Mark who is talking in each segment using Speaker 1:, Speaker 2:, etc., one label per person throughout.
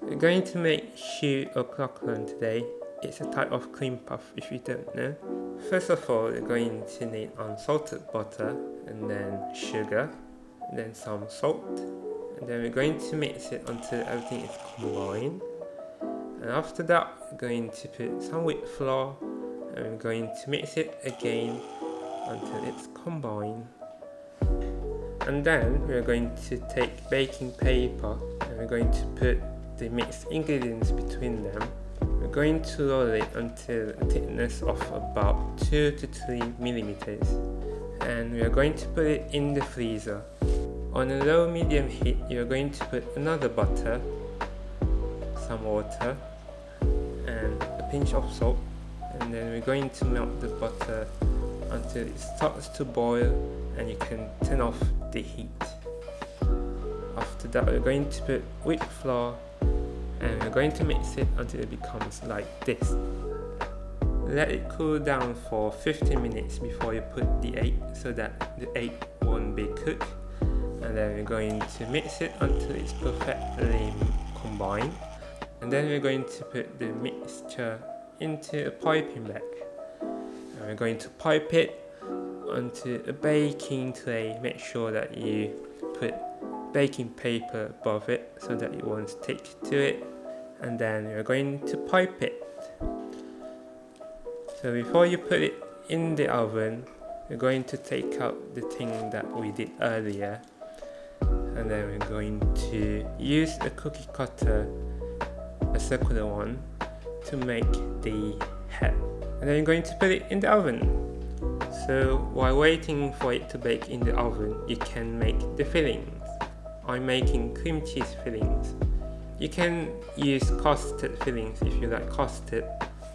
Speaker 1: We're going to make Choux or Craquelin today. It's a type of cream puff if you don't know. First of all, we're going to need unsalted butter, and then sugar, and then some salt, and then we're going to mix it until everything is combined. And after that, we're going to put some wheat flour, and we're going to mix it again until it's combined. And then we're going to take baking paper and we're going to put the mixed ingredients between them. We're going to roll it until a thickness of about 2 to 3 millimeters, and we are going to put it in the freezer. On a low medium heat, you're going to put another butter, some water, and a pinch of salt, and then we're going to melt the butter until it starts to boil and you can turn off the heat. After that, we're going to put wheat flour and we're going to mix it until it becomes like this. Let it cool down for 15 minutes before you put the egg so that the egg won't be cooked. And then we're going to mix it until it's perfectly combined. And then we're going to put the mixture into a piping bag. And we're going to pipe it onto a baking tray. Make sure that you put baking paper above it so that it won't stick to it, and then we're going to pipe it. So before you put it in the oven, we're going to take out the thing that we did earlier, and then we're going to use a cookie cutter, a circular one, to make the head, and then you're going to put it in the oven. So while waiting for it to bake in the oven, you can make the fillings. I'm making cream cheese fillings. You can use custard fillings if you like custard.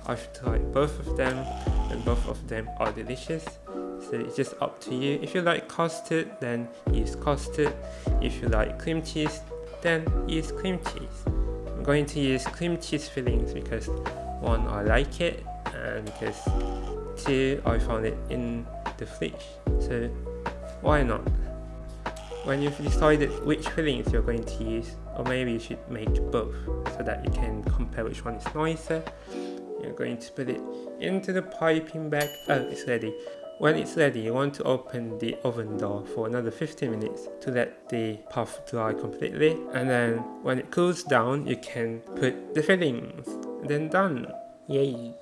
Speaker 1: I've tried both of them and both of them are delicious. So it's just up to you. If you like custard, then use custard. If you like cream cheese, then use cream cheese. I'm going to use cream cheese fillings because 1, I like it, and because 2, I found it in the fridge. So why not? When you've decided which fillings you're going to use, or maybe you should make both so that you can compare which one is nicer, you're going to put it into the piping bag. Oh, it's ready. When it's ready, you want to open the oven door for another 15 minutes to let the puff dry completely, and then when it cools down, you can put the fillings, and then done. Yay!